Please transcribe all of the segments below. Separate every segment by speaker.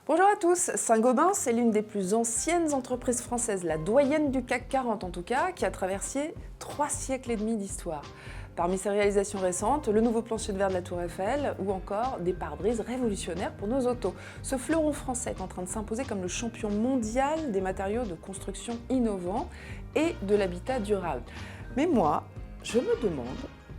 Speaker 1: Bonjour à tous, Saint-Gobain, c'est l'une des plus anciennes entreprises françaises, la doyenne du CAC 40 en tout cas, qui a traversé 3 siècles et demi d'histoire. Parmi ses réalisations récentes, le nouveau plancher de verre de la Tour Eiffel ou encore des pare-brises révolutionnaires pour nos autos. Ce fleuron français est en train de s'imposer comme le champion mondial des matériaux de construction innovants et de l'habitat durable. Mais moi, je me demande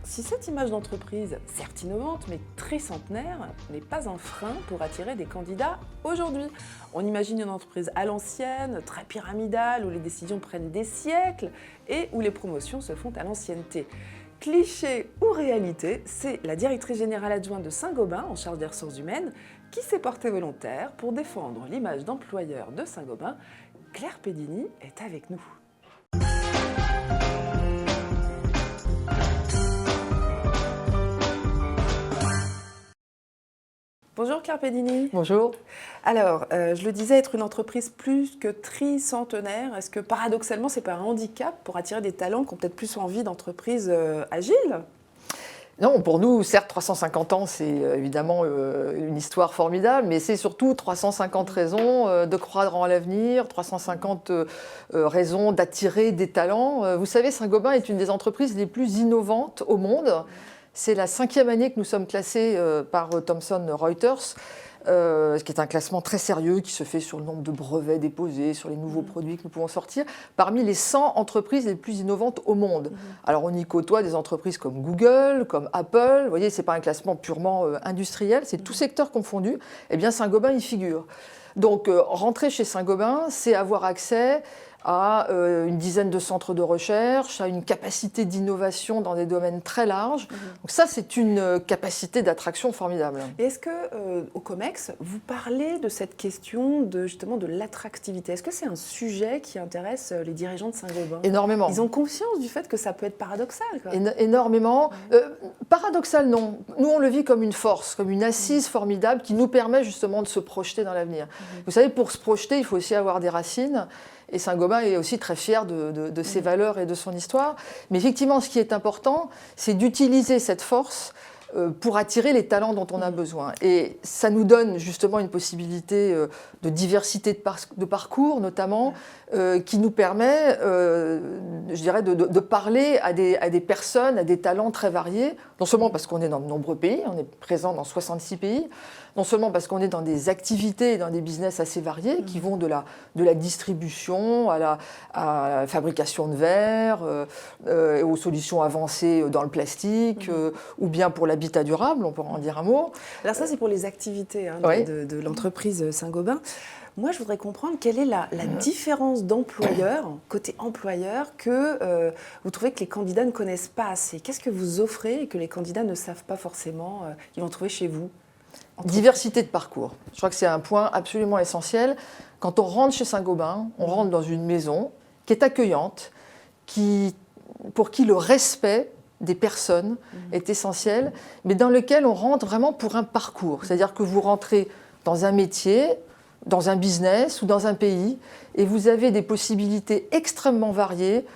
Speaker 1: si cette image d'entreprise, certes innovante, mais très centenaire, n'est pas un frein pour attirer des candidats aujourd'hui. On imagine une entreprise à l'ancienne, très pyramidale, où les décisions prennent des siècles et où les promotions se font à l'ancienneté. Cliché ou réalité, c'est la directrice générale adjointe de Saint-Gobain, en charge des ressources humaines, qui s'est portée volontaire pour défendre l'image d'employeur de Saint-Gobain. Claire Pedini est avec nous. Bonjour Claire Pedini.
Speaker 2: Bonjour.
Speaker 1: Alors, je le disais, être une entreprise plus que tricentenaire, est-ce que paradoxalement, c'est pas un handicap pour attirer des talents qui ont peut-être plus envie d'entreprises agiles ?
Speaker 2: Non, pour nous, certes, 350 ans, c'est évidemment une histoire formidable, mais c'est surtout 350 raisons de croire en l'avenir, 350 raisons d'attirer des talents. Vous savez, Saint-Gobain est une des entreprises les plus innovantes au monde. C'est la 5e année que nous sommes classés par Thomson Reuters, ce qui est un classement très sérieux qui se fait sur le nombre de brevets déposés, sur les nouveaux produits que nous pouvons sortir, parmi les 100 entreprises les plus innovantes au monde. Alors on y côtoie des entreprises comme Google, comme Apple. Vous voyez, ce n'est pas un classement purement industriel, c'est tout secteur confondu. Eh bien, Saint-Gobain y figure. Donc, rentrer chez Saint-Gobain, c'est avoir accès à une dizaine de centres de recherche, à une capacité d'innovation dans des domaines très larges. Donc ça, c'est une capacité d'attraction formidable.
Speaker 1: Et est-ce qu'au COMEX, vous parlez de cette question justement de l'attractivité ? Est-ce que c'est un sujet qui intéresse les dirigeants de Saint-Gobain ?
Speaker 2: Énormément.
Speaker 1: Ils ont conscience du fait que ça peut être paradoxal, quoi.
Speaker 2: Énormément. Paradoxal, non. Nous, on le vit comme une force, comme une assise formidable qui nous permet justement de se projeter dans l'avenir. Vous savez, pour se projeter, il faut aussi avoir des racines. Et Saint-Gobain est aussi très fier de ses valeurs et de son histoire. Mais effectivement, ce qui est important, c'est d'utiliser cette force pour attirer les talents dont on a besoin. Et ça nous donne justement une possibilité de diversité de parcours, notamment, qui nous permet, je dirais, de parler à des personnes, à des talents très variés, non seulement parce qu'on est dans de nombreux pays, on est présent dans 66 pays, non seulement parce qu'on est dans des activités et dans des business assez variés, qui vont de la distribution à la fabrication de verre, aux solutions avancées dans le plastique, ou bien pour l'habitat durable, on pourra en dire un mot.
Speaker 1: Alors ça, c'est pour les activités
Speaker 2: Oui.
Speaker 1: de l'entreprise Saint-Gobain. Moi, je voudrais comprendre quelle est la différence d'employeur, côté employeur, que vous trouvez que les candidats ne connaissent pas assez. Qu'est-ce que vous offrez et que les candidats ne savent pas forcément qu'ils vont trouver chez vous ?
Speaker 2: Diversité de parcours. Je crois que c'est un point absolument essentiel. Quand on rentre chez Saint-Gobain, on rentre dans une maison qui est accueillante, pour qui le respect des personnes est essentiel, mais dans lequel on rentre vraiment pour un parcours. C'est-à-dire que vous rentrez dans un métier, dans un business ou dans un pays, et vous avez des possibilités extrêmement variées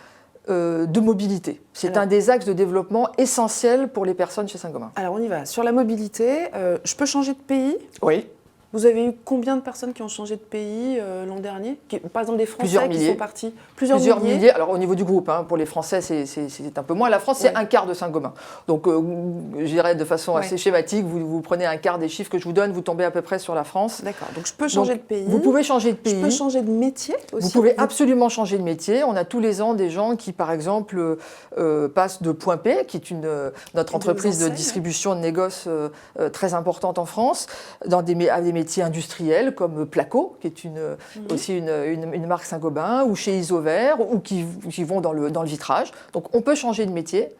Speaker 2: de mobilité. C'est un des axes de développement essentiels pour les personnes chez Saint-Gobain.
Speaker 1: Alors, on y va. Sur la mobilité, je peux changer de pays ?
Speaker 2: Oui.
Speaker 1: Vous avez eu combien de personnes qui ont changé de pays l'an dernier ? Par exemple, des Français qui sont partis ?
Speaker 2: Plusieurs milliers. Alors, au niveau du groupe, pour les Français, c'est un peu moins. La France, c'est un quart de Saint-Gobain. Donc, je dirais de façon assez schématique, vous prenez un quart des chiffres que je vous donne, vous tombez à peu près sur la France.
Speaker 1: D'accord. Donc, je peux changer de pays.
Speaker 2: Vous pouvez changer de pays.
Speaker 1: Je peux changer de métier aussi.
Speaker 2: Vous pouvez absolument changer de métier. On a tous les ans des gens qui, par exemple, passent de Point P, qui est notre entreprise de distribution de négoce très importante en France, à des métiers industriels comme Placo, qui est aussi une marque Saint-Gobain, ou chez Isover, ou qui vont dans le vitrage. Donc on peut changer de métier.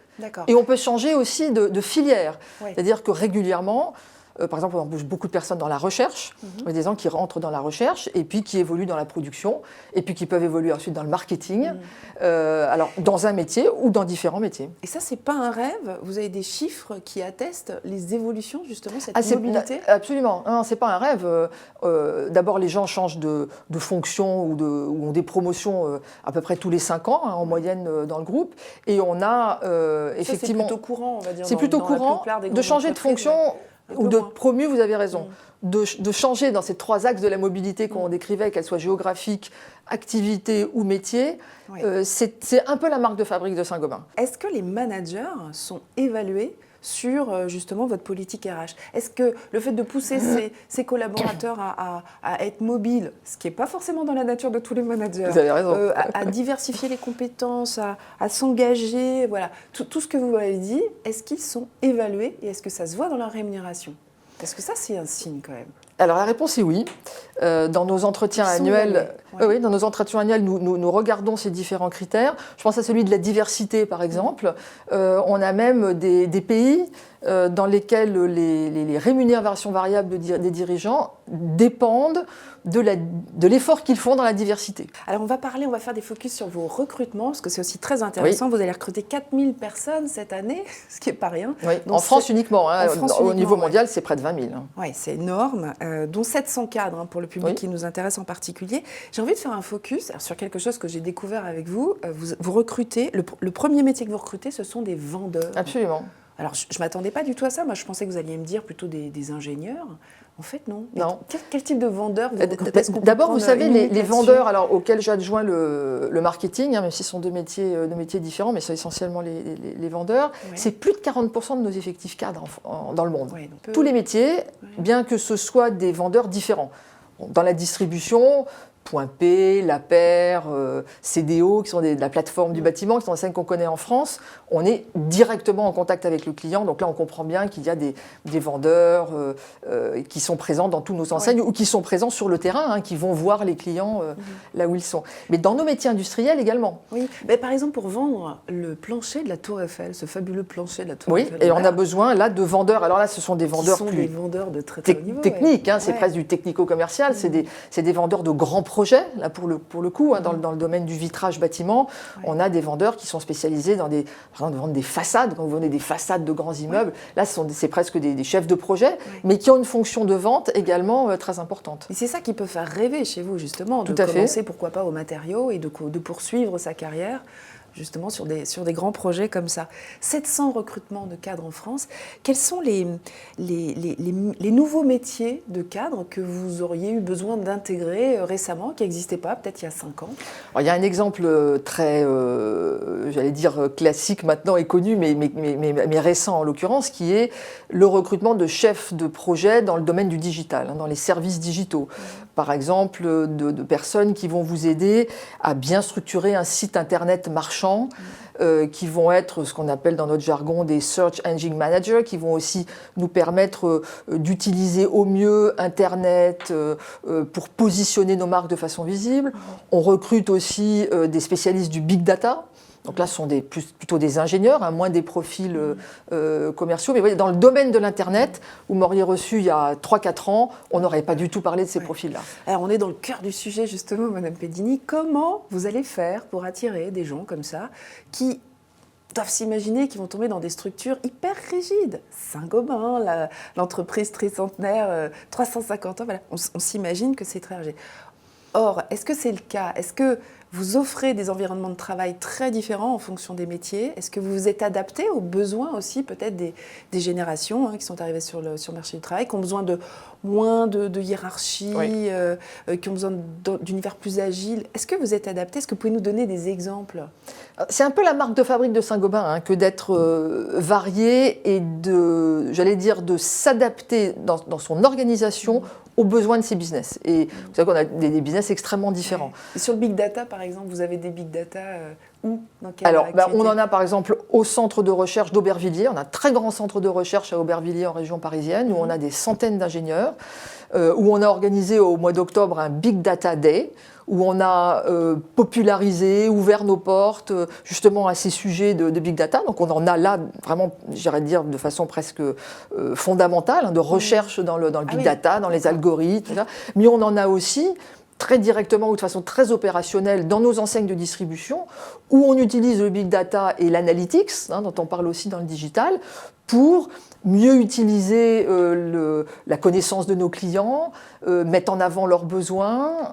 Speaker 2: Et on peut changer aussi de filière. C'est-à-dire que régulièrement, par exemple, on embauche beaucoup de personnes dans la recherche. Il y a des gens qui rentrent dans la recherche et puis qui évoluent dans la production et puis qui peuvent évoluer ensuite dans le marketing, alors dans un métier ou dans différents métiers.
Speaker 1: Et ça, c'est pas un rêve ? Vous avez des chiffres qui attestent les évolutions, justement, cette mobilité ?
Speaker 2: Absolument. Non, c'est pas un rêve. D'abord, les gens changent de fonction ou ont des promotions à peu près tous les 5 ans, en moyenne, dans le groupe. Et on a effectivement...
Speaker 1: C'est plutôt courant, on va dire.
Speaker 2: C'est plutôt courant de changer de fonction. ou de promu, vous avez raison, de changer dans ces 3 axes de la mobilité qu'on décrivait, qu'elles soient géographiques, activité ou métier. C'est un peu la marque de fabrique de Saint-Gobain.
Speaker 1: Est-ce que les managers sont évalués sur justement votre politique RH? Est-ce que le fait de pousser ses collaborateurs à être mobiles, ce qui n'est pas forcément dans la nature de tous les managers,
Speaker 2: vous avez raison.
Speaker 1: À diversifier les compétences, à s'engager, voilà, tout ce que vous avez dit, est-ce qu'ils sont évalués et est-ce que ça se voit dans leur rémunération? Parce que ça, c'est un signe quand même.
Speaker 2: Alors la réponse est oui. Dans nos entretiens annuels, oui, dans nos entretiens annuels, nous regardons ces différents critères. Je pense à celui de la diversité, par exemple. On a même des pays dans lesquels les rémunérations variables des dirigeants dépendent de l'effort qu'ils font dans la diversité.
Speaker 1: Alors on va faire des focus sur vos recrutements, parce que c'est aussi très intéressant. Oui. Vous allez recruter 4000 personnes cette année, ce qui n'est pas rien.
Speaker 2: Oui, en France uniquement. Au niveau mondial, c'est près de 20 000.
Speaker 1: Oui, c'est énorme, dont 700 cadres pour le public qui nous intéresse en particulier. J'ai envie de faire un focus sur quelque chose que j'ai découvert avec vous. Vous recrutez, le premier métier que vous recrutez, ce sont des vendeurs.
Speaker 2: Absolument.
Speaker 1: Alors, je ne m'attendais pas du tout à ça. Moi, je pensais que vous alliez me dire plutôt des ingénieurs. En fait, non. Quel type de vendeurs vous recrutez?
Speaker 2: D'abord, vous savez, les vendeurs auxquels j'adjoins le marketing, même si ce sont deux métiers différents, mais c'est essentiellement les vendeurs, c'est plus de 40% de nos effectifs cadres dans le monde. Tous les métiers, bien que ce soit des vendeurs différents. Dans la distribution, Point P, La Paire, CDO, qui sont de la plateforme du bâtiment, qui sont des scènes qu'on connaît en France, on est directement en contact avec le client. Donc là, on comprend bien qu'il y a des vendeurs qui sont présents dans tous nos enseignes ou qui sont présents sur le terrain, qui vont voir les clients là où ils sont. Mais dans nos métiers industriels également.
Speaker 1: Oui, mais par exemple, pour vendre le plancher de la Tour Eiffel, ce fabuleux plancher de la Tour Eiffel.
Speaker 2: Oui, et on a besoin là de vendeurs. Alors là, ce sont des vendeurs
Speaker 1: des vendeurs de très haut niveau.
Speaker 2: Techniques, c'est presque du technico-commercial, c'est des vendeurs de grands projets, là pour le coup, dans le domaine du vitrage bâtiment, on a des vendeurs qui sont spécialisés dans par exemple, de vendre des façades. Quand vous vendez des façades de grands immeubles, là c'est presque des chefs de projet, mais qui ont une fonction de vente également très importante.
Speaker 1: Et c'est ça qui peut faire rêver chez vous, justement, de commencer, pourquoi pas, aux matériaux et de poursuivre sa carrière justement sur des grands projets comme ça. 700 recrutements de cadres en France. Quels sont les nouveaux métiers de cadres que vous auriez eu besoin d'intégrer récemment, qui n'existaient pas, peut-être il y a 5 ans?
Speaker 2: Alors, il y a un exemple très, j'allais dire, classique maintenant et connu, mais récent en l'occurrence, qui est le recrutement de chefs de projet dans le domaine du digital, dans les services digitaux. Par exemple, de personnes qui vont vous aider à bien structurer un site internet marchand, qui vont être ce qu'on appelle dans notre jargon des Search Engine Managers, qui vont aussi nous permettre d'utiliser au mieux Internet pour positionner nos marques de façon visible. On recrute aussi des spécialistes du Big Data. Donc là, ce sont plutôt des ingénieurs, moins des profils commerciaux. Mais vous voyez, dans le domaine de l'Internet, vous m'auriez reçu il y a 3-4 ans, on n'aurait pas du tout parlé de ces profils-là.
Speaker 1: Alors, on est dans le cœur du sujet, justement, Madame Pedini. Comment vous allez faire pour attirer des gens comme ça, qui doivent s'imaginer qu'ils vont tomber dans des structures hyper rigides? Saint-Gobain, l'entreprise tricentenaire, 350 ans, voilà. On s'imagine que c'est très rigide. Or, est-ce que c'est le cas? Est-ce que vous offrez des environnements de travail très différents en fonction des métiers? Est-ce que vous vous êtes adapté aux besoins aussi peut-être des générations qui sont arrivées sur le marché du travail, qui ont besoin de moins de hiérarchie, qui ont besoin d'univers plus agiles? Est-ce que vous êtes adapté? Est-ce que vous pouvez nous donner des exemples?
Speaker 2: C'est un peu la marque de fabrique de Saint-Gobain, que d'être varié et de s'adapter dans son organisation aux besoins de ses business. Et vous savez qu'on a des business extrêmement différents.
Speaker 1: Et sur le big data, par exemple, vous avez des big data où? Dans quelle
Speaker 2: Alors, on en a par exemple au centre de recherche d'Aubervilliers. On a un très grand centre de recherche à Aubervilliers en région parisienne, où on a des centaines d'ingénieurs, où on a organisé au mois d'octobre un Big Data Day, où on a popularisé, ouvert nos portes justement à ces sujets de Big Data. Donc on en a là vraiment, j'irais dire, de façon presque fondamentale, de recherche dans le Big Data, dans les algorithmes, tout ça. Mais on en a aussi très directement ou de façon très opérationnelle dans nos enseignes de distribution, où on utilise le Big Data et l'analytics, dont on parle aussi dans le digital, pour mieux utiliser la connaissance de nos clients, mettre en avant leurs besoins.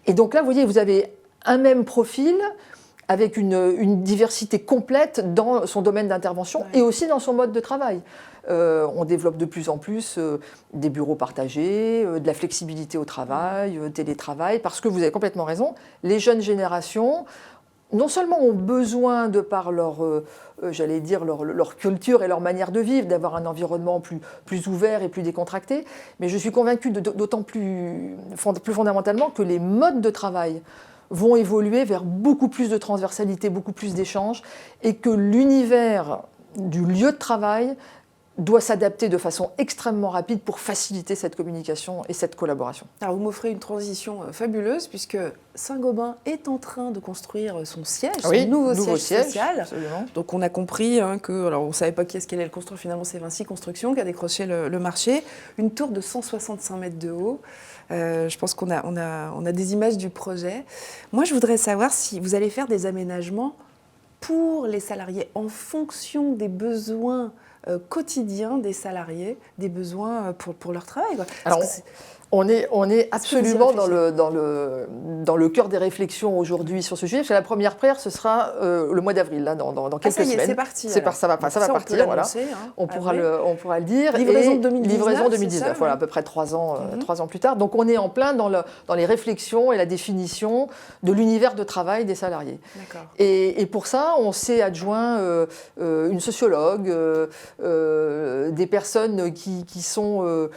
Speaker 2: Et donc là, vous voyez, vous avez un même profil avec une diversité complète dans son domaine d'intervention et aussi dans son mode de travail. On développe de plus en plus des bureaux partagés, de la flexibilité au travail, télétravail, parce que vous avez complètement raison, les jeunes générations non seulement ont besoin, de par leur, leur culture et leur manière de vivre, d'avoir un environnement plus ouvert et plus décontracté, mais je suis convaincue d'autant plus fondamentalement que les modes de travail vont évoluer vers beaucoup plus de transversalité, beaucoup plus d'échanges, et que l'univers du lieu de travail doit s'adapter de façon extrêmement rapide pour faciliter cette communication et cette collaboration.
Speaker 1: Alors vous m'offrez une transition fabuleuse puisque Saint-Gobain est en train de construire son siège, son nouveau siège social.
Speaker 2: Absolument.
Speaker 1: Donc on a compris que, alors on ne savait pas qui est-ce qui allait le construire, finalement c'est Vinci Construction qui a décroché le marché. Une tour de 165 mètres de haut. Je pense qu'on a des images du projet. Moi je voudrais savoir si vous allez faire des aménagements pour les salariés en fonction des besoins quotidien des salariés, des besoins pour leur travail.
Speaker 2: Alors, on est absolument dans le cœur des réflexions aujourd'hui sur ce sujet. Parce que la première pierre, ce sera le mois d'avril, là, dans quelques semaines.
Speaker 1: C'est parti.
Speaker 2: Ça va partir, voilà. On pourra le dire.
Speaker 1: Livraison 2019.
Speaker 2: Livraison 2019, voilà, à peu près 3 ans plus tard. Donc on est en plein dans les réflexions et la définition de l'univers de travail des salariés. Et pour ça, on s'est adjoint une sociologue, des personnes qui sont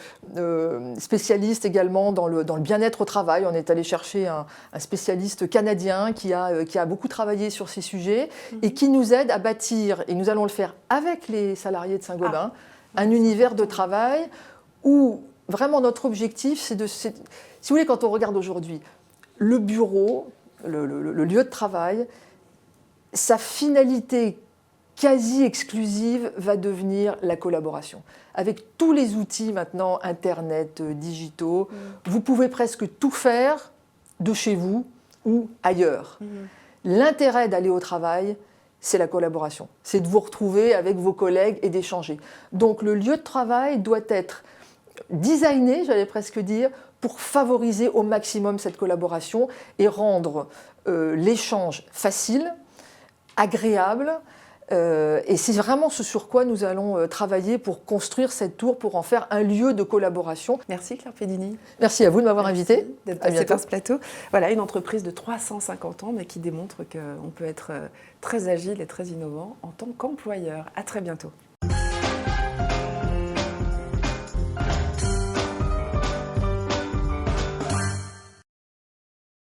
Speaker 2: spécialistes également dans le bien-être au travail. On est allé chercher un spécialiste canadien qui a beaucoup travaillé sur ces sujets et qui nous aide à bâtir, et nous allons le faire avec les salariés de Saint-Gobain, un univers de travail où vraiment notre objectif, si vous voulez, quand on regarde aujourd'hui le bureau, le lieu de travail, sa finalité quasi exclusive va devenir la collaboration. Avec tous les outils maintenant, Internet, digitaux, vous pouvez presque tout faire de chez vous ou ailleurs. L'intérêt d'aller au travail, c'est la collaboration. C'est de vous retrouver avec vos collègues et d'échanger. Donc le lieu de travail doit être designé, j'allais presque dire, pour favoriser au maximum cette collaboration et rendre l'échange facile, agréable. Et c'est vraiment ce sur quoi nous allons travailler pour construire cette tour, pour en faire un lieu de collaboration.
Speaker 1: Merci Claire Pedini.
Speaker 2: Merci à vous de m'avoir invité.
Speaker 1: D'être passée par ce plateau. Voilà, une entreprise de 350 ans, mais qui démontre qu'on peut être très agile et très innovant en tant qu'employeur. À très bientôt.